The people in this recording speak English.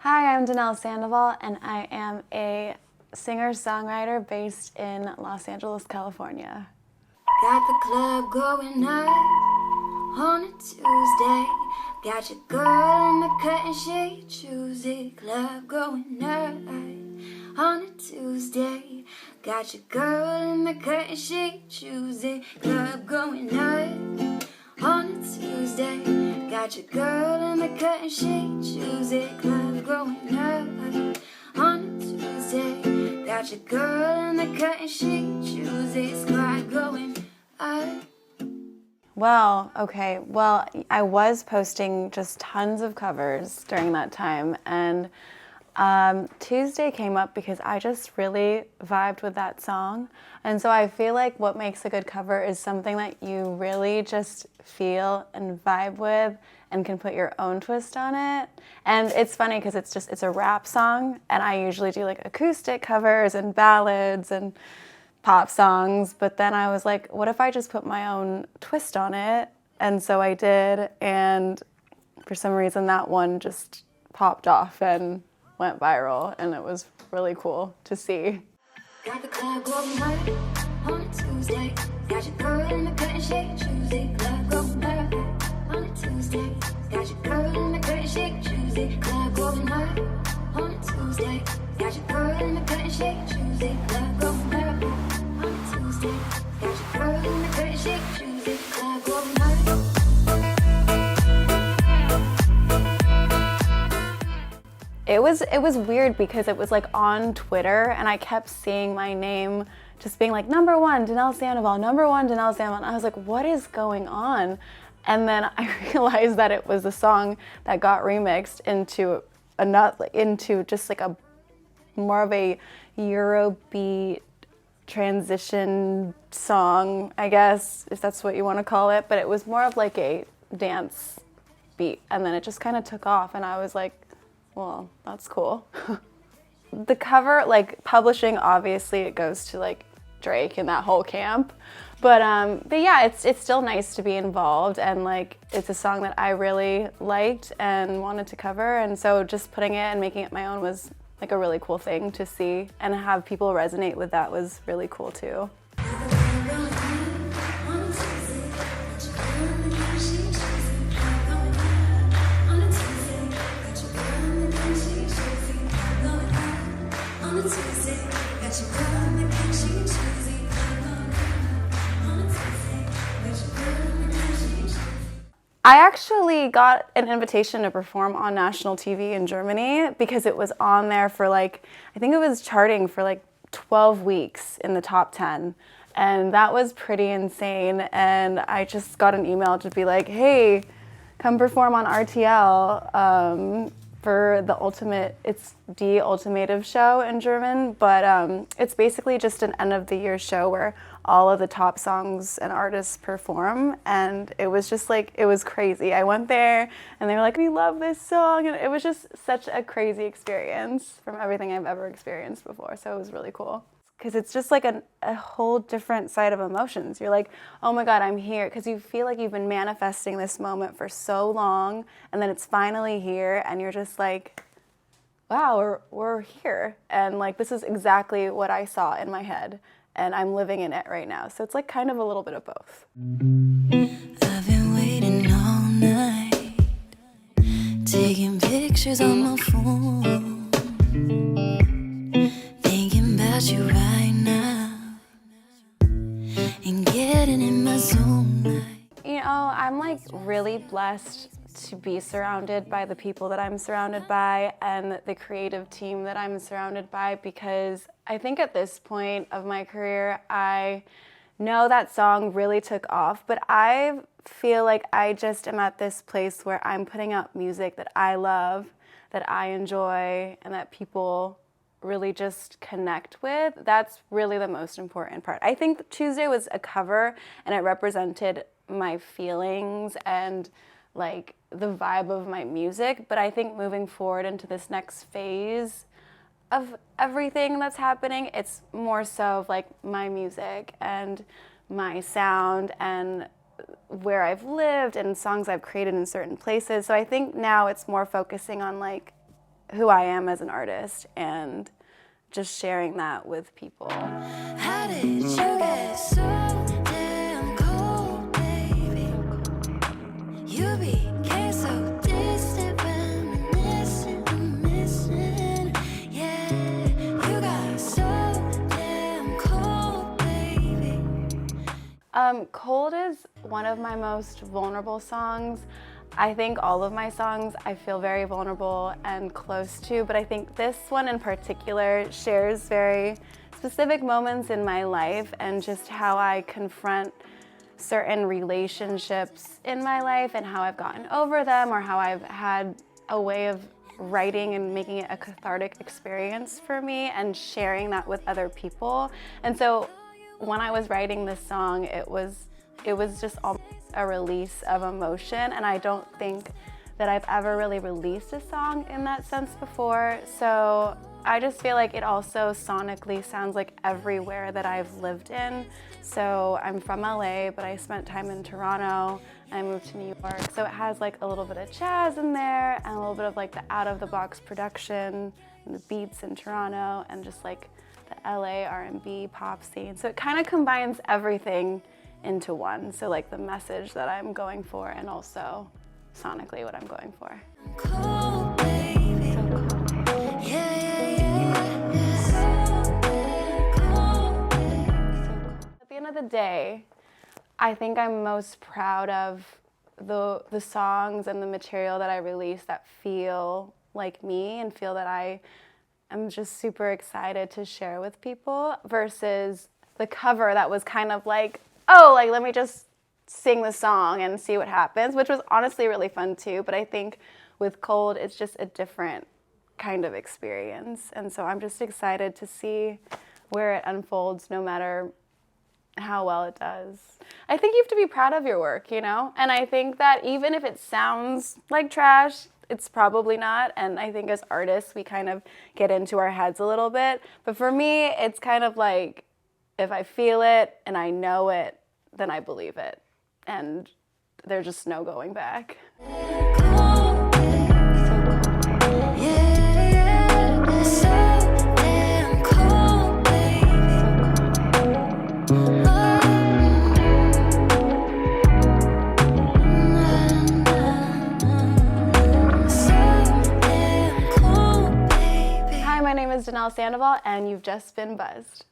Hi, I'm Danelle Sandoval, and I am a singer-songwriter based in Los Angeles, California. Got the club going up on a Tuesday. Got your girl in the cut and she choosy. Club going up on a Tuesday. Got your girl in the cut and she choosy. Club going up on a Tuesday. Got your girl in the cut and she choosy. Club going up on a Tuesday. Got your girl in the cut and she choosy. Squad going up. Well, I was posting just tons of covers during that time, and Tuesday came up because I just really vibed with that song. And so I feel like what makes a good cover is something that you really just feel and vibe with and can put your own twist on it. And it's funny because it's a rap song, and I usually do like acoustic covers and ballads and pop songs, but then I was like, what if I just put my own twist on it? And so I did, and for some reason that one just popped off and went viral, and it was really cool to see. Got the club going up on a Tuesday. Got your girl in the cut and she choosy. Club going up on a Tuesday. Got your girl in the cut and she choosy. Club going up on a Tuesday. Got your girl in the cut and she choosy. Club going up on a Tuesday. Got your girl in the cut and she choosy. Club going up. It was weird because it was like on Twitter, and I kept seeing my name just being like #1 Danelle Sandoval, #1 Danelle Sandoval, and I was like, what is going on? And then I realized that it was a song that got remixed into just like a more of a Eurobeat transition song, I guess, if that's what you want to call it, but it was more of like a dance beat, and then it just kind of took off, and I was like, well, that's cool. The cover, like publishing, obviously it goes to like Drake and that whole camp, but yeah, it's still nice to be involved, and like it's a song that I really liked and wanted to cover, and so just putting it and making it my own was like a really cool thing to see, and have people resonate with that was really cool too. I actually got an invitation to perform on national TV in Germany because it was on there for like, I think it was charting for like 12 weeks in the top 10. And that was pretty insane. And I just got an email to be like, hey, come perform on RTL for the ultimate, it's Die Ultimative show in German, but it's basically just an end of the year show where all of the top songs and artists perform, and it was just like, it was crazy. I went there and they were like, we love this song, and it was just such a crazy experience from everything I've ever experienced before, so it was really cool. Because it's just like a whole different side of emotions. You're like, oh my God, I'm here. Because you feel like you've been manifesting this moment for so long, and then it's finally here, and you're just like, wow, we're here. And like, this is exactly what I saw in my head, and I'm living in it right now. So it's like kind of a little bit of both. I've been waiting all night, taking pictures on my phone, thinking about you right now, and getting in my zone. You know, I'm like really blessed to be surrounded by the people that I'm surrounded by and the creative team that I'm surrounded by, because I think at this point of my career, I know that song really took off, but I feel like I just am at this place where I'm putting out music that I love, that I enjoy, and that people really just connect with. That's really the most important part. I think Tuesday was a cover, and it represented my feelings and like the vibe of my music, but I think moving forward into this next phase of everything that's happening, it's more so of like my music and my sound and where I've lived and songs I've created in certain places. So I think now it's more focusing on like who I am as an artist and just sharing that with people. How did you get so damn cold, baby? You became so distant, reminiscent, missing. Yeah, you got so damn cold, baby. Cold is one of my most vulnerable songs. I think all of my songs I feel very vulnerable and close to, but I think this one in particular shares very specific moments in my life and just how I confront certain relationships in my life and how I've gotten over them, or how I've had a way of writing and making it a cathartic experience for me and sharing that with other people. And so when I was writing this song, it was just almost a release of emotion, and I don't think that I've ever really released a song in that sense before. So I just feel like it also sonically sounds like everywhere that I've lived in. So I'm from LA, but I spent time in Toronto, and I moved to New York. So it has like a little bit of jazz in there and a little bit of like the out-of-the-box production and the beats in Toronto and just like the LA R&B pop scene. So it kind of combines everything into one. So like the message that I'm going for and also sonically what I'm going for. Cold, baby. Yeah, yeah, yeah. Cold, baby. At the end of the day, I think I'm most proud of the songs and the material that I release that feel like me and feel that I am just super excited to share with people, versus the cover that was kind of like, oh, like let me just sing the song and see what happens, which was honestly really fun too. But I think with Cold, it's just a different kind of experience. And so I'm just excited to see where it unfolds, no matter how well it does. I think you have to be proud of your work, you know? And I think that even if it sounds like trash, it's probably not. And I think as artists, we kind of get into our heads a little bit. But for me, it's kind of like, if I feel it and I know it, then I believe it. And there's just no going back. Cold, baby. Yeah, yeah. So damn cold, baby. So damn cold, baby. Hi, my name is Danelle Sandoval, and you've just been buzzed.